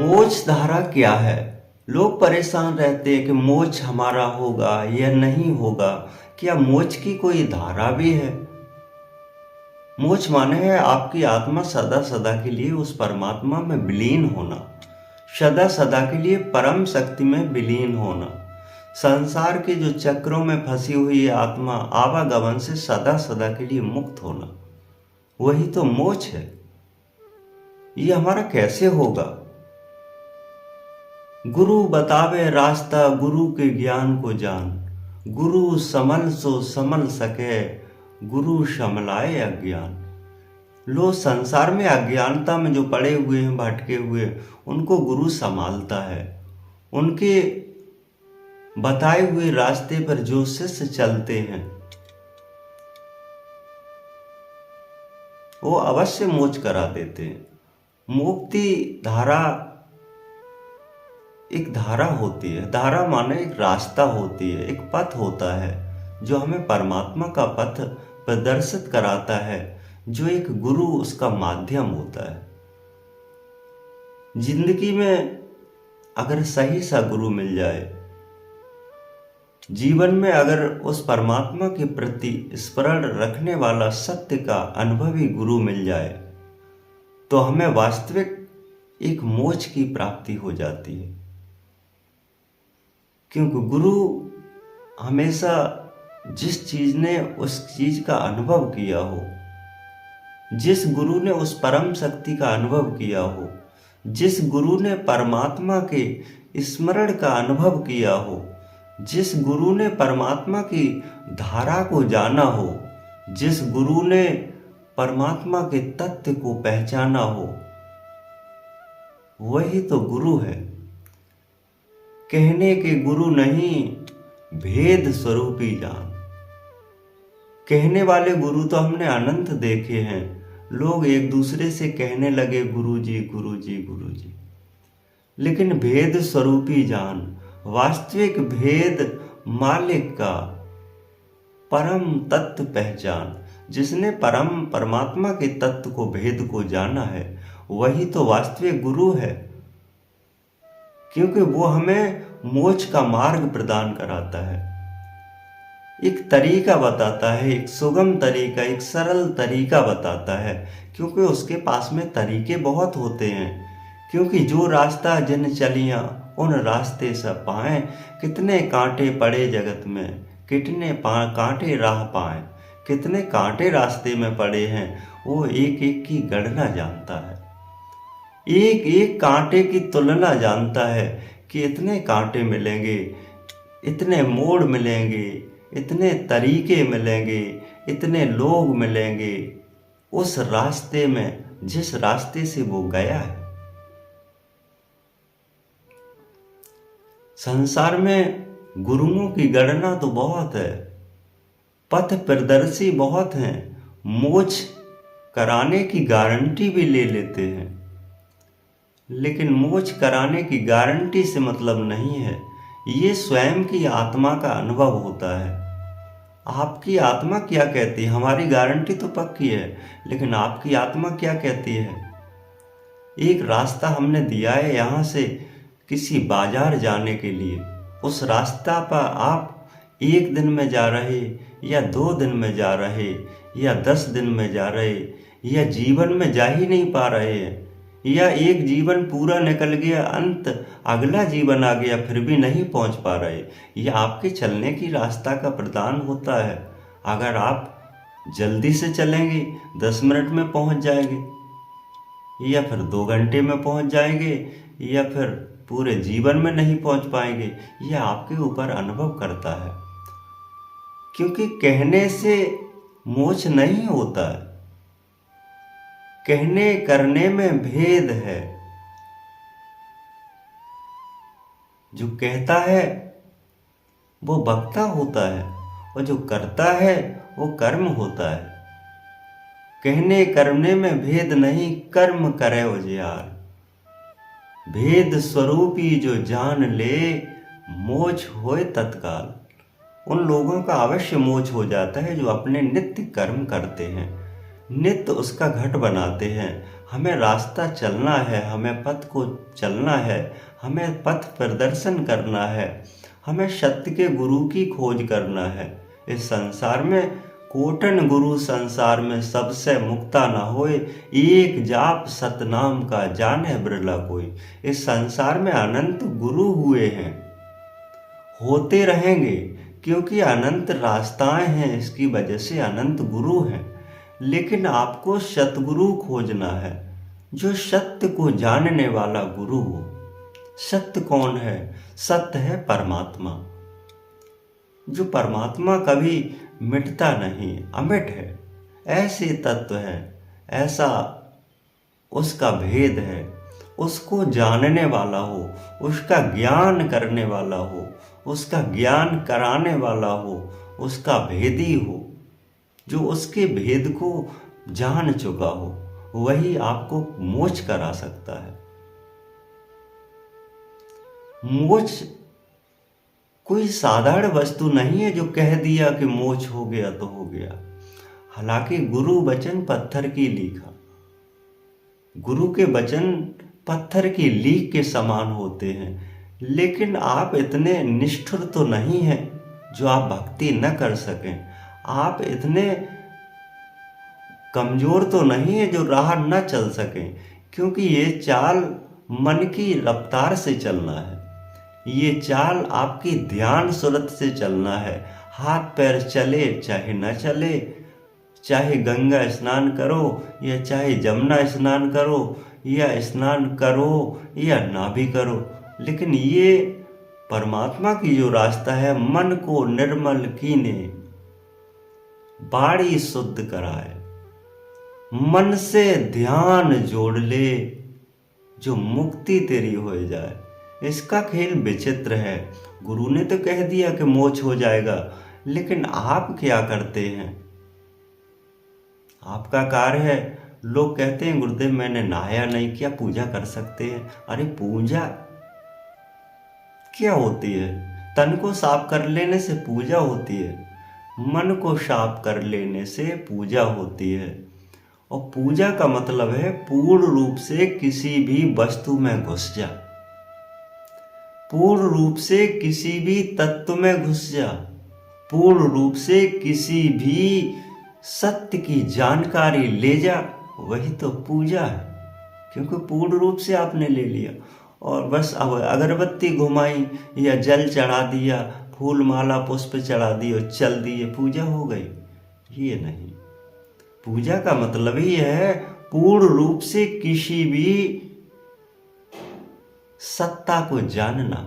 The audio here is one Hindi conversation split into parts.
मोक्ष धारा क्या है? लोग परेशान रहते हैं कि मोक्ष हमारा होगा या नहीं होगा। क्या मोक्ष की कोई धारा भी है? मोक्ष माने है आपकी आत्मा सदा सदा के लिए उस परमात्मा में विलीन होना, सदा सदा के लिए परम शक्ति में विलीन होना। संसार के जो चक्रों में फंसी हुई आत्मा आवागमन से सदा सदा के लिए मुक्त होना, वही तो मोक्ष है। ये हमारा कैसे होगा? गुरु बतावे रास्ता, गुरु के ज्ञान को जान। गुरु समल सो समल सके, गुरु समलाए अज्ञान। लोग संसार में अज्ञानता में जो पड़े हुए हैं, भटके हुए, उनको गुरु संभालता है। उनके बताए हुए रास्ते पर जो शिष्य चलते हैं, वो अवश्य मोक्ष करा देते हैं। मुक्ति धारा एक धारा होती है। धारा माने एक रास्ता होती है, एक पथ होता है जो हमें परमात्मा का पथ प्रदर्शित कराता है, जो एक गुरु उसका माध्यम होता है। जिंदगी में अगर सही सा गुरु मिल जाए, जीवन में अगर उस परमात्मा के प्रति स्मरण रखने वाला सत्य का अनुभवी गुरु मिल जाए, तो हमें वास्तविक एक मोक्ष की प्राप्ति हो जाती है। क्योंकि गुरु हमेशा जिस चीज ने उस चीज का अनुभव किया हो, जिस गुरु ने उस परम शक्ति का अनुभव किया हो, जिस गुरु ने परमात्मा के स्मरण का अनुभव किया हो, जिस गुरु ने परमात्मा की धारा को जाना हो, जिस गुरु ने परमात्मा के तत्व को पहचाना हो, वही तो गुरु है। कहने के गुरु नहीं, भेद स्वरूपी जान। कहने वाले गुरु तो हमने अनंत देखे हैं। लोग एक दूसरे से कहने लगे गुरु जी गुरु जी गुरु जी, लेकिन भेद स्वरूपी जान, वास्तविक भेद मालिक का परम तत्व पहचान, जिसने परम परमात्मा के तत्व को, भेद को जाना है, वही तो वास्तविक गुरु है। क्योंकि वो हमें मोक्ष का मार्ग प्रदान कराता है, एक तरीका बताता है, एक सुगम तरीका, एक सरल तरीका बताता है। क्योंकि उसके पास में तरीके बहुत होते हैं। क्योंकि जो रास्ता जिन चलियां उन रास्ते सब पाएं, कितने कांटे पड़े जगत में, कितने कांटे राह पाएं, कितने कांटे रास्ते में पड़े हैं, वो एक एक की गणना जानता है, एक एक कांटे की तुलना जानता है कि इतने कांटे मिलेंगे, इतने मोड़ मिलेंगे, इतने तरीके मिलेंगे, इतने लोग मिलेंगे उस रास्ते में जिस रास्ते से वो गया है। संसार में गुरुओं की गणना तो बहुत है, पथ प्रदर्शी बहुत हैं, मोक्ष कराने की गारंटी भी ले लेते हैं। लेकिन मोक्ष कराने की गारंटी से मतलब नहीं है, ये स्वयं की आत्मा का अनुभव होता है। आपकी आत्मा क्या कहती है? हमारी गारंटी तो पक्की है, लेकिन आपकी आत्मा क्या कहती है? एक रास्ता हमने दिया है यहाँ से किसी बाजार जाने के लिए, उस रास्ता पर आप 1 दिन में जा रहे, या 2 दिन में जा रहे, या 10 दिन में जा रहे, या जीवन में जा ही नहीं पा रहे हैं, या एक जीवन पूरा निकल गया, अंत अगला जीवन आ गया, फिर भी नहीं पहुंच पा रहे। यह आपके चलने की रास्ता का प्रदान होता है। अगर आप जल्दी से चलेंगे 10 मिनट में पहुंच जाएंगे, या फिर 2 घंटे में पहुंच जाएंगे, या फिर पूरे जीवन में नहीं पहुंच पाएंगे। यह आपके ऊपर अनुभव करता है। क्योंकि कहने से मोक्ष नहीं होता है, कहने करने में भेद है। जो कहता है वो वक्ता होता है, और जो करता है वो कर्म होता है। कहने करने में भेद नहीं, कर्म करे उजियार। भेद स्वरूपी जो जान ले, मोक्ष होए तत्काल। उन लोगों का अवश्य मोक्ष हो जाता है जो अपने नित्य कर्म करते हैं, नित्य उसका घट बनाते हैं, हमें रास्ता चलना है, हमें पथ को चलना है, हमें पथ प्रदर्शन करना है, हमें सत्य के गुरु की खोज करना है। इस संसार में कोटन गुरु संसार में सबसे मुक्ता न होए, एक जाप सतनाम का जाने बिरला कोई। इस संसार में अनंत गुरु हुए हैं, होते रहेंगे, क्योंकि अनंत रास्ताएं हैं, इसकी वजह से अनंत गुरु हैं। लेकिन आपको सतगुरु खोजना है, जो सत्य को जानने वाला गुरु हो। सत्य कौन है? सत्य है परमात्मा, जो परमात्मा कभी मिटता नहीं, अमिट है। ऐसे तत्व है, ऐसा उसका भेद है, उसको जानने वाला हो, उसका ज्ञान करने वाला हो, उसका ज्ञान कराने वाला हो, उसका भेदी हो, जो उसके भेद को जान चुका हो, वही आपको मोक्ष करा सकता है। मोक्ष कोई साधारण वस्तु नहीं है जो कह दिया कि मोक्ष हो गया तो हो गया। हालांकि गुरु वचन पत्थर की लीखा, गुरु के वचन पत्थर की लीक के समान होते हैं। लेकिन आप इतने निष्ठुर तो नहीं हैं जो आप भक्ति न कर सकें। आप इतने कमजोर तो नहीं है जो राह न चल सकें, क्योंकि ये चाल मन की रफ्तार से चलना है। ये चाल आपकी ध्यान सूरत से चलना है। हाथ पैर चले चाहे न चले, चाहे गंगा स्नान करो या चाहे जमुना स्नान करो, या स्नान करो या ना भी करो, लेकिन ये परमात्मा की जो रास्ता है, मन को निर्मल कीने बाड़ी शुद्ध कराए, मन से ध्यान जोड़ ले, जो मुक्ति तेरी हो जाए। इसका खेल विचित्र है। गुरु ने तो कह दिया कि मोक्ष हो जाएगा, लेकिन आप क्या करते हैं? आपका कार्य है, लोग कहते हैं गुरुदेव मैंने नहाया नहीं, क्या पूजा कर सकते हैं? अरे पूजा क्या होती है? तन को साफ कर लेने से पूजा होती है, मन को साफ कर लेने से पूजा होती है। और पूजा का मतलब है पूर्ण रूप से किसी भी वस्तु में घुस जा, पूर्ण रूप से किसी भी तत्व में घुस जा, पूर्ण रूप से किसी भी सत्य की जानकारी ले जा, वही तो पूजा है। क्योंकि पूर्ण रूप से आपने ले लिया और बस अब अगरबत्ती घुमाई या जल चढ़ा दिया, फूल माला पुष्प चढ़ा दी और चल दिए, पूजा हो गई। ये नहीं, पूजा का मतलब ही है पूर्ण रूप से किसी भी सत्ता को जानना।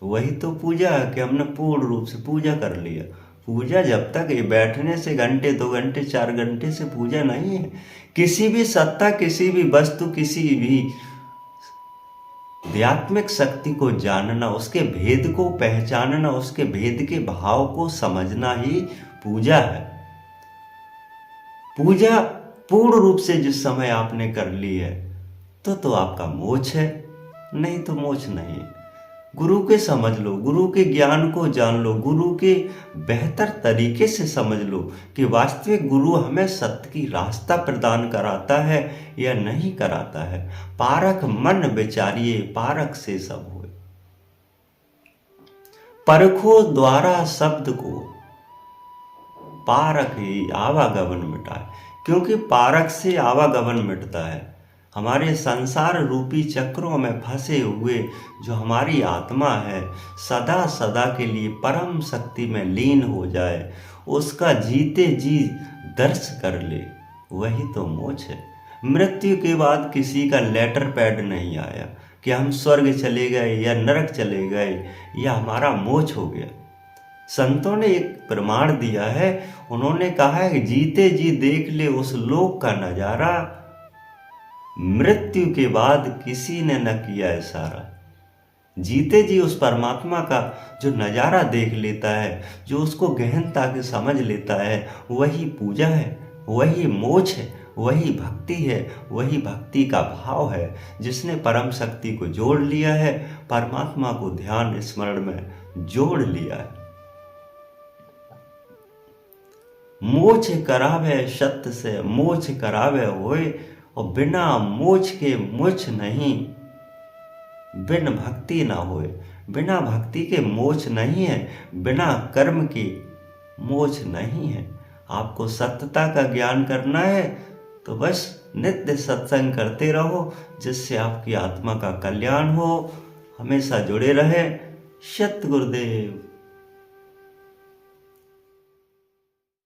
वही तो पूजा है कि हमने पूर्ण रूप से पूजा कर लिया। पूजा जब तक ये बैठने से घंटे 2 घंटे 4 घंटे से पूजा नहीं है। किसी भी सत्ता, किसी भी वस्तु, किसी भी आध्यात्मिक शक्ति को जानना, उसके भेद को पहचानना, उसके भेद के भाव को समझना ही पूजा है। पूजा पूर्ण रूप से जिस समय आपने कर ली है तो आपका मोक्ष है, नहीं तो मोक्ष नहीं। गुरु के समझ लो, गुरु के ज्ञान को जान लो, गुरु के बेहतर तरीके से समझ लो कि वास्तविक गुरु हमें सत्य की रास्ता प्रदान कराता है या नहीं कराता है। पारख मन विचारिए, पारख से सब होए। परखो द्वारा शब्द को, पारख ही आवागमन मिटाए। क्योंकि पारख से आवागमन मिटता है। हमारे संसार रूपी चक्रों में फंसे हुए जो हमारी आत्मा है, सदा सदा के लिए परम शक्ति में लीन हो जाए, उसका जीते जी दर्श कर ले, वही तो मोक्ष है। मृत्यु के बाद किसी का लेटर पैड नहीं आया कि हम स्वर्ग चले गए या नरक चले गए या हमारा मोक्ष हो गया। संतों ने एक प्रमाण दिया है, उन्होंने कहा है कि जीते जी देख ले उस लोक का नजारा, मृत्यु के बाद किसी ने न किया इशारा। जीते जी उस परमात्मा का जो नजारा देख लेता है, जो उसको गहनता के समझ लेता है, वही पूजा है, वही मोक्ष है, वही भक्ति है, वही भक्ति का भाव है। जिसने परम शक्ति को जोड़ लिया है, परमात्मा को ध्यान स्मरण में जोड़ लिया है। मोक्ष करावे सत्य से, मोक्ष करावे होए, और बिना मोक्ष के मोक्ष नहीं, बिन भक्ति ना होए। बिना भक्ति के मोक्ष नहीं है, बिना कर्म के मोक्ष नहीं है। आपको सत्यता का ज्ञान करना है तो बस नित्य सत्संग करते रहो, जिससे आपकी आत्मा का कल्याण हो। हमेशा जुड़े रहे। सत गुरुदेव।